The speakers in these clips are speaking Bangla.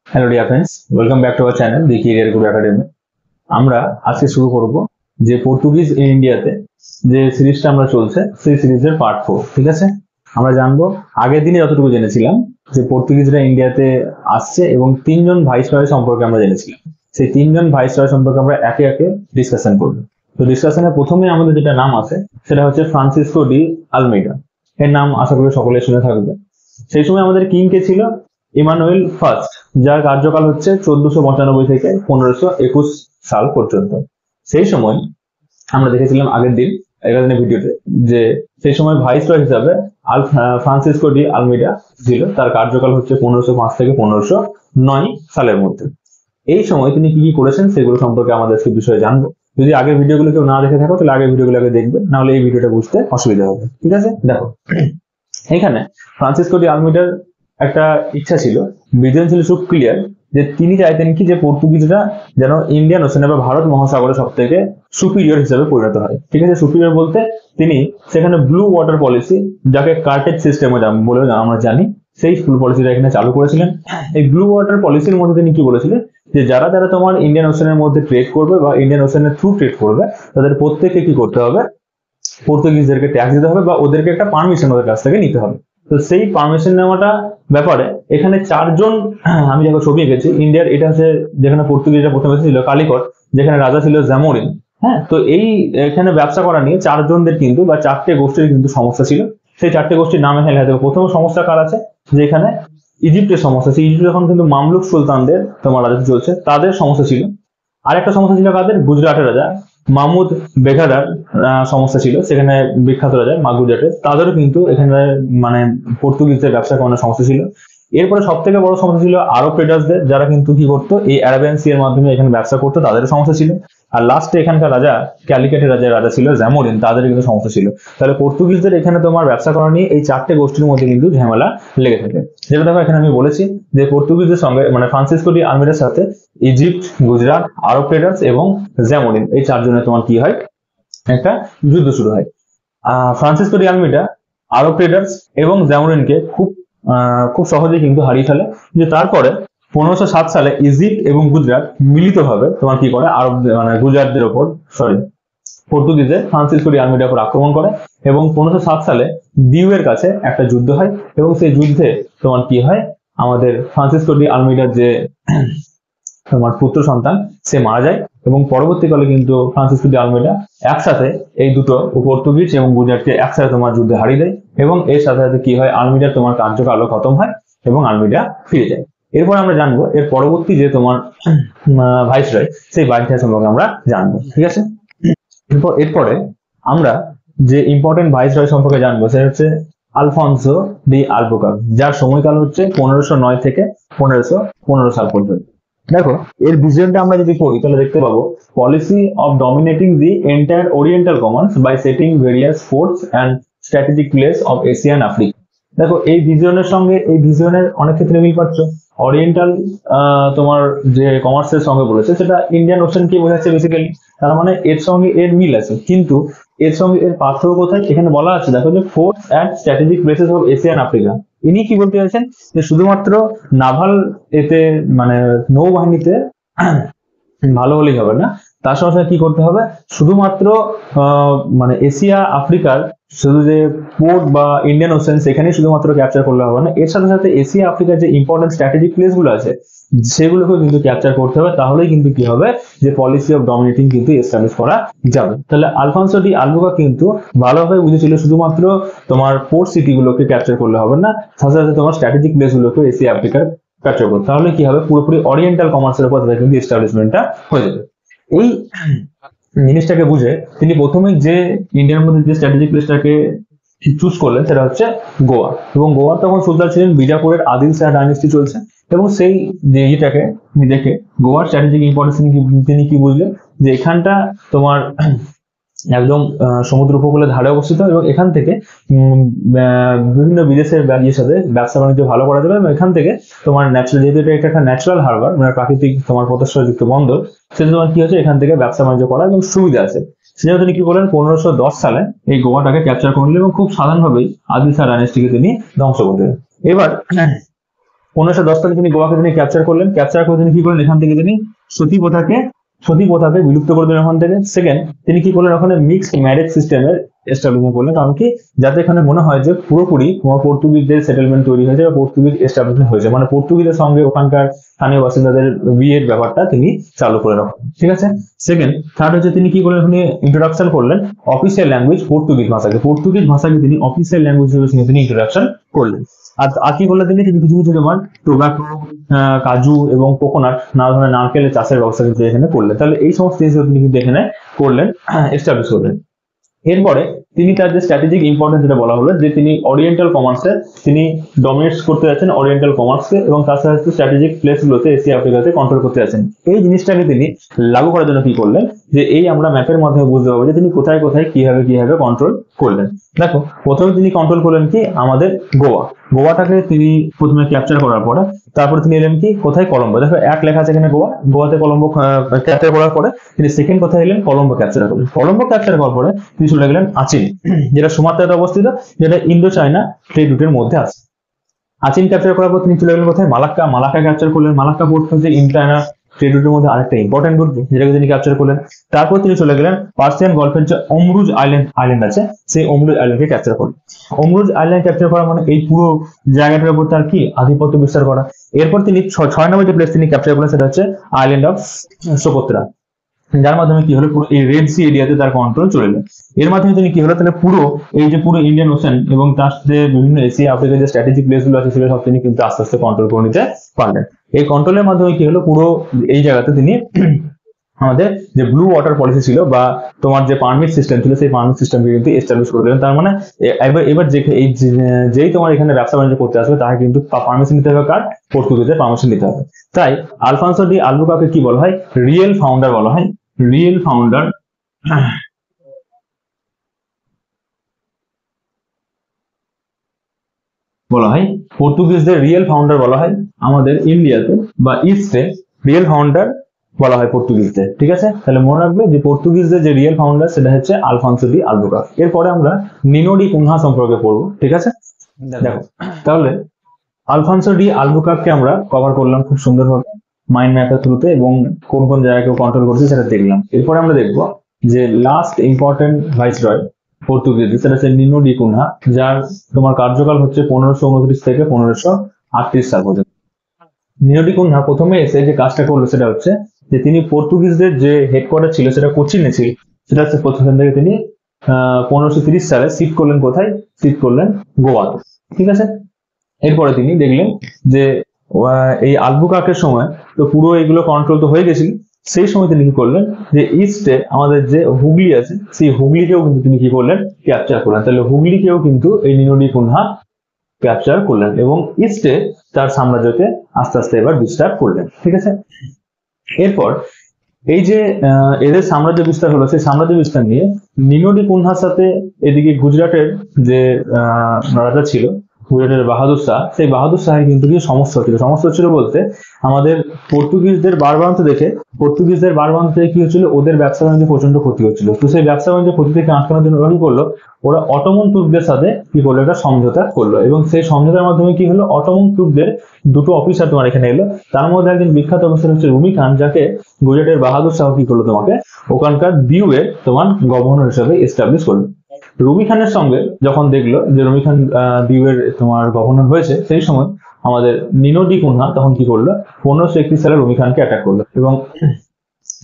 Hello dear friends, welcome back to our channel the career Guru academy. আমরা আজকে শুরু করব যে পর্তুগিজ ইন ইন্ডিয়াতে যে সিরিজটা আমরা চলছে সেই সিরিজের পার্ট 4। ঠিক আছে, আমরা জানবো আগের দিনে যতটুকু জেনেছিলাম যে পর্তুগিজরা ইন্ডিয়াতে আসছে এবং তিনজন ভাইসরয় সম্পর্কে আমরা জেনেছিলাম। সেই তিনজন ভাইসরয় সম্পর্কে আমরা একে একে ডিসকাশন করব। তো ডিসকাশনের প্রথমে আমাদের যেটা নাম আছে সেটা হচ্ছে ফ্রান্সিসকো ডি আলমেইডা। এর নাম আশা করি সকলে শুনে থাকবে। সেই সময় আমাদের কিং কে ছিল ইমানুয়েল ফার্স্ট, যার কার্যকাল হচ্ছে 1495 থেকে 1521 সাল পর্যন্ত। সেই সময় আমরা দেখেছিলাম আগের দিনের ভিডিওতে যে সেই সময় ভাইসরয় হিসাবে ফ্রান্সিসকো ডি আলমেইডা ছিল। তার কার্যকাল হচ্ছে 1505 থেকে 1509 সালের মধ্যে। এই সময় তিনি কি কি করেছেন সেগুলো সম্পর্কে আমাদের আজকে বিষয়ে জানবো। যদি আগের ভিডিওগুলো কেউ না দেখে থাকো তাহলে আগের ভিডিওগুলো আগে দেখবে, নাহলে এই ভিডিওটা বুঝতে অসুবিধা হবে। ঠিক আছে, দেখো এখানে ফ্রান্সিসকো ডি আলমেইডার একটা ইচ্ছা ছিল, ভিজন ছিল খুব ক্লিয়ার, যে তিনি চাইতেন কি যে পর্তুগিজরা যেন ইন্ডিয়ান ওশানে বা ভারত মহাসাগরে সব থেকে সুপিরিয়র হিসেবে পরিণত হয়। ঠিক আছে, সুপিরিয়র বলতে তিনি সেখানে ব্লু ওয়াটার পলিসি, যাকে কার্টেজ সিস্টেম বলে আমরা জানি, সেই পলিসিটা এখানে চালু করেছিলেন। এই ব্লু ওয়াটার পলিসির মধ্যে তিনি কি বলেছিলেন যে যারা যারা তোমার ইন্ডিয়ান ওশানের মধ্যে ট্রেড করবে বা ইন্ডিয়ান ওশানের থ্রু ট্রেড করবে তাদের প্রত্যেককে কি করতে হবে, পর্তুগিজদেরকে ট্যাক্স দিতে হবে বা ওদেরকে একটা পারমিশন ওদের কাছ থেকে নিতে হবে। তো সেই পারমিশন নেওয়াটা ব্যাপারে এখানে চারজন, আমি যখন ছবি এঁকেছি ইন্ডিয়ার, এটা হচ্ছে যেখানে পর্তুগিজরা প্রথমে ছিল কালিকট, যেখানে রাজা ছিল জামোরিন। হ্যাঁ, তো এই এখানে ব্যবসা করা নিয়ে চারজনদের কিন্তু বা চারটে গোষ্ঠীর কিন্তু সমস্যা ছিল। সেই চারটে গোষ্ঠীর নাম এখানে লেখা থাকবে। প্রথম সমস্যা কার আছে, যে এখানে ইজিপ্টের সমস্যা। সেই ইজিপ্ট যখন কিন্তু মামলুক সুলতানদের তোমার রাজত্ব চলছে, তাদের সমস্যা ছিল। আরেকটা সমস্যা ছিল কাদের, গুজরাটের রাজা মাহমুদ বেগাদার সমস্যা ছিল, সেখানে বিখ্যাত রাজা গুজরাটের, তাদেরও কিন্তু এখানে মানে পর্তুগিজদের ব্যবসা করানোর সমস্যা ছিল। এরপরে সব থেকে বড় সমস্যা ছিল আরব ট্রেডার্সদের, যারা কিন্তু কি করতো এই অ্যারাবিয়ান সি এর মাধ্যমে এখানে ব্যবসা করতো, তাদের সমস্যা ছিল। আর লাস্টে এখানকার রাজা ক্যালিকেটের রাজা ছিল জামোরিন, তাদের কিন্তু সমস্যা ছিল। তাহলে পর্তুগিজদের এখানে তোমার ব্যবসা করা নিয়ে এই চারটে গোষ্ঠীর মধ্যে কিন্তু ঝামেলা লেগে থাকে। যেটা দেখো এখানে আমি বলেছি যে পর্তুগিজদের সঙ্গে মানে ফ্রান্সিসকো ডি আলমেইডার সাথে ইজিপ্ট, গুজরাট, আরব ট্রেডার্স এবং জামোরিন, এই চারজনের তোমার কি হয়, একটা যুদ্ধ শুরু হয়। ফ্রান্সিসকো ডি আলমেইডা আরব ট্রেডার্স এবং জামোরিনকে খুব সহজেই কিন্তু হারিয়ে ফেলে। যে তারপরে 1507 সালে ইজিপ্ট এবং গুজরাট মিলিতভাবে তোমার কি করে, আরব মানে গুজরাটদের ওপর পর্তুগিজে ফ্রান্সিসকো ডি আলমেইডার উপর আক্রমণ করে এবং 1507 সালে দিউয়ের কাছে একটা যুদ্ধ হয় এবং সেই যুদ্ধে তোমার কি হয়, আমাদের ফ্রান্সিসকো ডি আলমেইডার যে তোমার পুত্র সন্তান সে মারা যায় এবং পরবর্তীকালে কিন্তু ফ্রান্সিসকো ডি আলমেইডা একসাথে এই দুটো পর্তুগিজ এবং গুজরাটকে একসাথে তোমার যুদ্ধে হারিয়ে দেয় এবং এর সাথে সাথে কি হয়, আলমেইডার তোমার কার্যকালও খতম হয় এবং আলমেইডা ফিরে যায়। এরপর আমরা জানবো এর পরবর্তী যে তোমার ভাইসরয়, সেই ভাইসরয় সম্পর্কে আমরা জানবো। ঠিক আছে, এরপরে আমরা যে ইম্পর্টেন্ট ভাইসরয় সম্পর্কে জানবো সেটা হচ্ছে আলফনসো ডি আলবুকার্ক, যার সময়কাল হচ্ছে 1509 থেকে 1515 সাল পর্যন্ত। দেখো এর ভিশনটা আমরা যদি পড়ি তাহলে দেখতে পাবো, policy of dominating the entire oriental commerce by setting various forts and strategic place of Asia and Africa. দেখো এই ভিশনের সঙ্গে এই ভিশনের অনেক ক্ষেত্রে মিল পাচ্ছ। ওরিয়েন্টাল তোমার যে কমার্সের সঙ্গে বলেছে সেটা ইন্ডিয়ান ওশান কে বোঝাচ্ছে বেসিক্যালি, তার মানে এর সঙ্গে এর মিল আছে, কিন্তু এর সঙ্গে এর পার্থক্য কোথায়, এখানে বলা আছে দেখো যে forts and strategic places of Asia and Africa. ইনি কি বলতে চাইছেন যে শুধুমাত্র নাভাল এতে মানে নৌবাহিনীতে ভালো হলেই হবে না, তার সঙ্গে সঙ্গে কি করতে হবে, শুধুমাত্র মানে এশিয়া আফ্রিকার শুধু যে পোর্ট বা ইন্ডিয়ান ওশান সেখানেই শুধুমাত্র ক্যাপচার করলে হবে না, এর সাথে সাথে এশিয়া আফ্রিকার যে ইম্পর্টেন্ট স্ট্র্যাটেজিক প্লেস গুলো আছে সেগুলোকেও কিন্তু ক্যাপচার করতে হবে, তাহলেই কিন্তু কি হবে যে পলিসি অফ ডমিনেটিং কিন্তু এস্টাবলিশ করা যাবে। তাহলে আলফনসো ডি আলবুকার্ক কিন্তু ভালোভাবে বুঝেছিল শুধুমাত্র তোমার পোর্ট সিটি গুলোকে ক্যাপচার করলে হবে না, সাথে সাথে তোমার স্ট্র্যাটেজিক প্লেস গুলোকে এশিয়া আফ্রিকার ক্যাপচার করতে, তাহলে কি হবে পুরোপুরি ওরিয়েন্টাল কমার্সের উপর কিন্তু এস্টাবলিশমেন্টটা হয়ে যাবে। এই জিনিসটাকে বুঝে তিনি প্রথমেই যে ইন্ডিয়ার মধ্যে যে স্ট্র্যাটেজিক প্লেসটাকে চুজ করলেন সেটা হচ্ছে গোয়া, এবং গোয়া তখন সুলতান ছিলেন বিজাপুরের আদিল শাহ ডাইনেস্টি চলছে, এবং সেই ইয়েটাকে দেখে গোয়ার স্ট্র্যাটেজিক ইম্পর্টেন্স তিনি কি বুঝলেন যে এখানটা তোমার একদম সমুদ্র উপকূলের ধারে অবস্থিত এবং এখান থেকে বিভিন্ন বিদেশের সাথে ব্যবসা বাণিজ্য ভালো করা যাবে, এবং এখান থেকে তোমার ন্যাচারাল, যেহেতু এটা একটা ন্যাচারাল হারবার মানে প্রাকৃতিক তোমার প্রত্যাশাযুক্ত বন্দর, সেটা তোমার কি হচ্ছে এখান থেকে ব্যবসা বাণিজ্য করা এবং সুবিধা আছে। সেজন্য তিনি কি করলেন 1510 সালে এই গোয়াটাকে ক্যাপচার করলেন এবং খুব সাধারণভাবেই আদিল শাহ ডাইনেস্টিকে তিনি ধ্বংস করে দিলেন। এবার 1510 সালে তিনি গোয়াকে তিনি ক্যাপচার করলেন। ক্যাপচার করে তিনি কি করলেন, এখান থেকে তিনি সতী প্রথাকে বিলুপ্ত করে দিলেন ওখান থেকে। সেকেন্ড, তিনি কি করলেন, ওখানে মিক্সড ম্যারেজ সিস্টেমের এস্টাবলিশমেন্ট করলেন। কারণ কি, যাতে এখানে মনে হয় যে পুরোপুরি তোমার পর্তুগিজদের সেটেলমেন্ট তৈরি হয়েছে বা পর্তুগিজ এস্টাবলিশমেন্ট হয়েছে, মানে পর্তুগিজের সঙ্গে ওখানকার স্থানীয় বাসিন্দাদের বিয়ের ব্যাপারটা তিনি চালু করে রাখেন। ঠিক আছে। সেকেন্ড, থার্ড হচ্ছে তিনি কি করলেন, উনি ইন্ট্রোডাকশন করলেন অফিসিয়াল ল্যাঙ্গুয়েজ পর্তুগিজ ভাষাকে তিনি অফিসিয়াল ল্যাঙ্গুয়েজ হিসেবে তিনি ইন্ট্রোডাকশন করলেন। আর কি করলেন তিনি, কিছু কিছু তোমার টোবাকো, কাজু এবং কোকোনাট, নানা ধরনের নারকেলের চাষের ব্যবস্থা কিন্তু এখানে করলেন। তাহলে এই সমস্ত জিনিসগুলো তিনি কিন্তু এখানে করলেন, এস্টাবলিশ করলেন। এরপরে তিনি তার যে স্ট্র্যাটেজিক ইম্পর্টেন্স যেটা বলা হলো, যে তিনি ওরিয়েন্টাল কমার্সে তিনি ডমিনেট করতে যাচ্ছেন ওরিয়েন্টাল কমার্সকে, এবং তার সাথে স্ট্র্যাটেজিক প্লেস গুলোতে এশিয়া আফ্রিকাতে কন্ট্রোল করতে যাচ্ছেন। এই জিনিসটাকে তিনি লাগু করার জন্য কি করলেন, যে এই আমরা ম্যাপের মাধ্যমে বুঝতে পারবো যে তিনি কোথায় কোথায় কিভাবে কন্ট্রোল করলেন। দেখো, প্রথমে তিনি কন্ট্রোল করলেন কি আমাদের গোয়াটাকে তিনি প্রথমে ক্যাপচার করার পরে তারপরে তিনি এলেন কি কোথায়, কলম্বো। দেখো এক লেখা আছে এখানে গোয়াতে কলম্বো ক্যাপচার করার পরে তিনি সেকেন্ড কোথায় এলেন, কলম্বো ক্যাপচার করলেন। কলম্বো ক্যাপচার করার পরে তিনি চলে গেলেন আচিন, যেটা সুমাত্রাতে অবস্থিত, যেটা ইন্দো চায়না ট্রেড রুটের মধ্যে আছে। আচিন ক্যাপচার করার পর তিনি চলে গেলেন কোথায়, মালাক্কা ক্যাপচার করলেন। মালাক্কা পোর্ট হচ্ছে ইন্দো চায়না ট্রেড রুটের মধ্যে আরেকটা ইম্পর্টেন্ট রুট, যেটাকে তিনি ক্যাপচার করলেন। তারপর তিনি চলে গেলেন পার্সিয়ান গল্ফের যে অমরুজ আইল্যান্ড আছে, সেই অমরুজ আইল্যান্ডকে ক্যাপচার করলেন। অমরুজ আইল্যান্ড ক্যাপচার করা মানে এই পুরো জায়গাটার উপর তার কি আধিপত্য বিস্তার করা। এরপর তিনি 6 নম্বর যে প্লেস তিনি ক্যাপচার করলেন সেটা হচ্ছে আইল্যান্ড অফ সোকোত্রা, যার মাধ্যমে কি হলো, পুরো এই রেড সি এরিয়াতে তার কন্ট্রোল চলে এলো। এর মাধ্যমে তিনি কি হলো, তাহলে পুরো ইন্ডিয়ান ওশান এবং তার সাথে বিভিন্ন এশিয়া আফ্রিকার যে স্ট্র্যাটেজিক প্লেস গুলো আছে সেগুলো সব তিনি কিন্তু আস্তে আস্তে কন্ট্রোল করে নিতে পারলেন। এই কন্ট্রোলের মাধ্যমে কি হলো, পুরো এই জায়গাতে তিনি আমাদের যে ব্লু ওয়াটার পলিসি ছিল বা তোমার যে পারমিট সিস্টেম ছিল, সেই পারমিট সিস্টেমকে কিন্তু এস্টাবলিশ করে দিলেন। তার মানে এবার যেই তোমার এখানে ব্যবসা বাণিজ্য করতে আসবে তাকে কিন্তু পারমিশন নিতে হবে, কার, পর্তুগিজের পারমিশন নিতে হবে। তাই আলফান্সো ডি আলবুকার্কে কি বলা হয়, রিয়েল ফাউন্ডার বলা হয়। রিয়েল ফাউন্ডার বলা হয়, পর্তুগিজদের রিয়েল ফাউন্ডার বলা হয় আমাদের ইন্ডিয়াতে বা ইস্টে, রিয়েল ফাউন্ডার বলা হয় পর্তুগিজদের। ঠিক আছে, তাহলে মনে রাখবে যে পর্তুগিজদের যে রিয়েল ফাউন্ডার সেটা হচ্ছে আলফান্সো ডি আলবুকার্ক। এরপরে আমরা নিনো ডি কুনহা সম্পর্কে পড়বো। ঠিক আছে, দেখো তাহলে আলফান্সো ডি আলবুকার্ককে আমরা কভার করলাম খুব সুন্দরভাবে মাইন্ড ম্যাপের থ্রুতে, এবং কোন কোন জায়গায় কন্ট্রোল করছে সেটা দেখলাম। এরপরে আমরা দেখবো যে লাস্ট ইম্পর্টেন্ট ভাইসরয় পর্তুগিজ, সেটা হচ্ছে নিনো ডি কুনহা, যার তোমার কার্যকাল হচ্ছে 1529 থেকে 1538 সাল পর্যন্ত। নিনো ডি কুনহা প্রথমে এসে যে কাজটা করলো সেটা হচ্ছে যে তিনি পর্তুগিজদের যে হেডকোয়ার্টার ছিল সেটা কোচিনে ছিল, সেটা হচ্ছে প্রথম থেকে তিনি 1530 সালে শিফট করলেন কোথায়, শিফট করলেন গোয়াতে। ঠিক আছে, এরপরে তিনি দেখলেন যে এই আলবুকার্কের সময় তো পুরো এইগুলো কন্ট্রোল তো হয়ে গেছিল, সেই সময় তিনি কি করলেন যে ইস্টে আমাদের যে হুগলি আছে সেই হুগলিকেও কিন্তু তিনি কি করলেন, ক্যাপচার করলেন। তাহলে হুগলিকেও কিন্তু এই নিনো ডি কুনহা ক্যাপচার করলেন এবং ইস্টে তার সাম্রাজ্যকে আস্তে আস্তে এবার বিস্তার করলেন। ঠিক আছে, এরপর এই যে এদের সাম্রাজ্য বিস্তার হলো, সেই সাম্রাজ্য বিস্তার নিয়ে নিনো ডি কুনহার সাথে এদিকে গুজরাটের যে রাজা ছিল, গুজরাটের বাহাদুর শাহ, সেই বাহাদুর শাহের কিন্তু কিছু সমস্যা ছিল বলতে আমাদের পর্তুগিজদের বারবারান্ত দেখে কি হচ্ছিল, ওদের ব্যবসা বাণিজ্য প্রচন্ড ক্ষতি হচ্ছিল। তো সেই ব্যবসা বাণিজ্য ক্ষতি থেকে আটকানোর জন্য ওরা কি করলো, ওরা অটোমন তুর্কদের সাথে কি করলো, একটা সমঝোতা করলো, এবং সেই সমঝোতার মাধ্যমে কি হলো, অটোমন তুর্কদের দুটো অফিসার তোমার এখানে এলো। তার মধ্যে একজন বিখ্যাত অফিসার হচ্ছে রুমি খান, যাকে গুজরাটের বাহাদুর শাহ কি করলো, তোমাকে ওখানকার দিউয়ের তোমার গভর্নর হিসেবে এস্টাবলিশ করলো। রুমি খানের সঙ্গে যখন দেখলো যে রুমি খান দিউয়ের তোমার গভর্নর হয়েছে, সেই সময় আমাদের নিনো ডি কুনহা তখন কি করলো, 1531 সালে রুমি খানকে অ্যাটাক করলো, এবং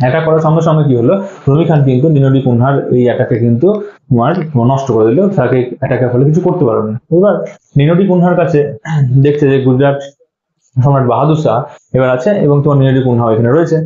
অ্যাটাক করার সঙ্গে সঙ্গে কি হলো, রুমি খান কিন্তু নিনো ডি কুনহার এই অ্যাটাকে কিন্তু তোমার নষ্ট করে দিল, তাকে অ্যাটাকের ফলে কিছু করতে পারবে না। এবার নিনো ডি কুনহার কাছে দেখছে যে গুজরাট সম্রাট বাহাদুর শাহ এবার আছে এবং তোমার নিনো ডি কুনহা এখানে রয়েছে।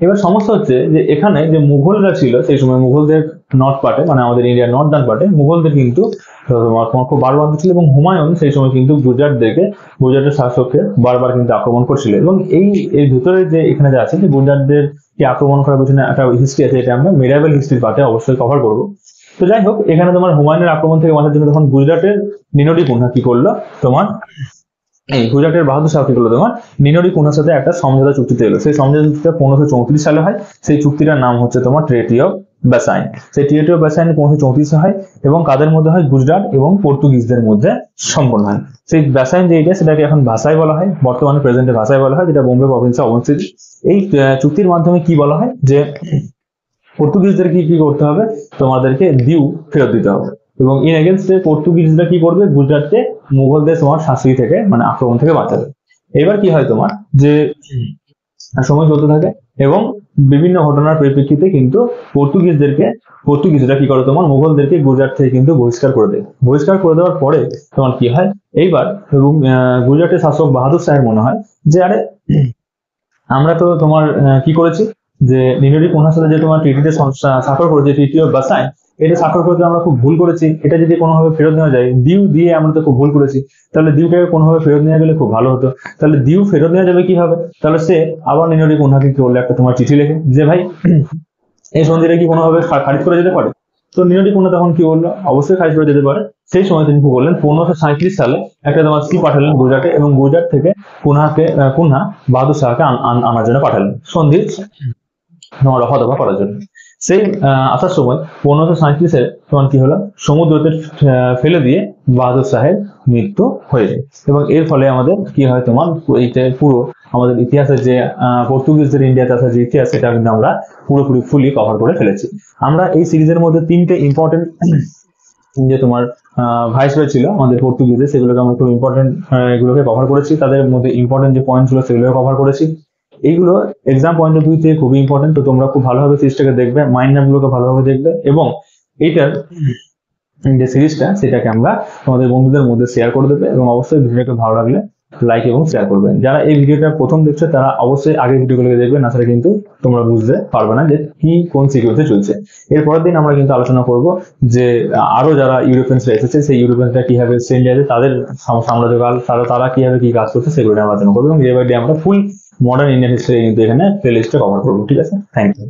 এবার সমস্যা হচ্ছে যে এখানে যে মুঘলরা ছিল সেই সময়, মুঘলদের নর্থ পার্টে মানে আমাদের ইন্ডিয়ার নর্দার্ন পার্টে মুঘলদের কিন্তু তোমার খুব বারবার ছিল, এবং হুমায়ুন সেই সময় কিন্তু গুজরাটের শাসককে বারবার কিন্তু আক্রমণ করছিল। এবং এর ভিতরে যে এখানে যে আছে যে গুজরাটদের কি আক্রমণ করার পেছনে একটা হিস্ট্রি আছে, এটা আমরা মিডাইভাল হিস্ট্রির পার্টে অবশ্যই কভার করবো। তো যাই হোক, এখানে তোমার হুমায়ুনের আক্রমণ থেকে বাঁচার জন্য তখন গুজরাটের নিনো ডি কুনহা কি করলো, তোমার এই গুজরাটের বাহাদুর শাহ কি করলো, তোমার নিনো ডি কুনহার সাথে একটা সমঝোতা চুক্তিতে এলো। সেই সমঝোতা চুক্তিটা 1534 সালে হয়। সেই চুক্তিটার নাম হচ্ছে তোমার ট্রেটি অফ ব্যাসাইন। সেই ট্রিটি অফ ব্যাসাইন 1534 হয় এবং কাদের মধ্যে হয়? গুজরাট এবং পর্তুগিজদের মধ্যে সম্পন্ন হয়। সেই ব্যাসাইন যেটা সেটাকে এখন ভাষায় বলা হয়, বর্তমানে প্রেজেন্টে ভাষায় বলা হয়, যেটা বোম্বে প্রভিন্সে অবস্থিত। এই চুক্তির মাধ্যমে কি বলা হয় যে পর্তুগিজদের কি করতে হবে? তোমাদেরকে ডিউ ফেরত দিতে হবে। এবং ইন এগেনস্টে পর্তুগিজরা কি করবে? গুজরাটকে মুঘলদের তোমার শাস্তি থেকে মানে আক্রমণ থেকে বাঁচাবে। এবার কি হয় তোমার যে সময় চলতে থাকে এবং বিভিন্ন ঘটনার পরিপ্রেক্ষিতে কিন্তু পর্তুগিজরা কি করে? তোমার মুঘলদেরকে গুজরাট থেকে কিন্তু বহিষ্কার করে দেয়। বহিষ্কার করে দেওয়ার পরে তোমার কি হয়? এইবার গুজরাটের শাসক বাহাদুর শাহের মনে হয় যে আরে আমরা তো তোমার কি করেছি যে নিনোরি কোনহার সাথে যে তোমার ট্রিটিতে স্বাক্ষর করেছে, ট্রিটি অফ ভার্সাই, এটা স্বাক্ষর করতে আমরা খুব ভুল করেছি। এটা যদি কোনোভাবে ফেরত নেওয়া যায়, ডিউ দিয়ে আমরা তো খুব ভুল করেছি, তাহলে ডিউটাকে কোনোভাবে ফেরত নেওয়া গেলে খুব ভালো হতো। তাহলে ডিউ ফেরত নেওয়া যাবে কিভাবে? তাহলে সে আবার নিনোরি কোনহাকে কি বললো? একটা তোমার চিঠি লেখে যে ভাই এই সন্ধিটা কি কোনোভাবে খারিজ করা যেতে পারে? তো নিনোরি কোনহা তখন কি বললো? অবশ্যই খারিজ করা যেতে পারে। সেই সময় তিনি কি বললেন? 1537 সালে একটা তোমার চিঠি পাঠালেন গুজরাটে এবং গুজরাট থেকে কুনহা বাহাদুর শাহকে আনার জন্য পাঠালেন সন্ধি তোমার রফা দফা করার জন্য। সেই আসার সময় 1537-এ তোমার কি হলো? সমুদ্রতে ফেলে দিয়ে বাহাদুর শাহের মৃত্যু হয়ে যায়। এবং এর ফলে আমাদের কি হয়? তোমার এইটা পুরো আমাদের ইতিহাসের যে পর্তুগিজদের ইন্ডিয়াতে আসার যে ইতিহাস, সেটা কিন্তু আমরা পুরোপুরি ফুলি কভার করে ফেলেছি। আমরা এই সিরিজের মধ্যে 3টে ইম্পর্টেন্ট যে তোমার ভাইসরয় ছিল আমাদের পর্তুগিজের, সেগুলোকে আমরা খুব ইম্পর্টেন্ট এগুলোকে কভার করেছি। তাদের মধ্যে ইম্পর্টেন্ট যে পয়েন্ট ছিল সেগুলোকে কভার করেছি। এইগুলো এক্সাম পয়েন্ট অফ ভিউ থেকে খুবই ইম্পর্টেন্ট। তো তোমরা খুব ভালোভাবে সিরিজটাকে দেখবে, মাইন্ড ম্যাপগুলোকে ভালোভাবে দেখবে এবং এইটার যে সিরিজটা সেটাকে আমরা তোমাদের বন্ধুদের মধ্যে শেয়ার করে দেবে এবং অবশ্যই ভিডিওটা ভালো লাগলে লাইক এবং শেয়ার করবে। যারা এই ভিডিওটা প্রথম দেখছে তারা অবশ্যই আগের ভিডিওগুলোকে দেখবে, না ছাড়া কিন্তু তোমরা বুঝতে পারবে না যে কি কোন সিকিউরিটি চলছে। এর পরের দিন আমরা কিন্তু আলোচনা করব যে আরো যারা ইউরোপিয়ানসরা এসেছে সেই ইউরোপিয়ানসরা কিভাবে ইন্ডিয়াতে তাদের সাম্রাজ্যকাল তারা কিভাবে কি কাজ করছে সেগুলো নিয়ে আলোচনা করবো এবং ডে বাই ডে আমরা ফুল মডার্ন ইন্ডিয়ান হিস্ট্রি কিন্তু এখানে প্লে লিস্টে কভার করবো। ঠিক আছে, থ্যাংক ইউ।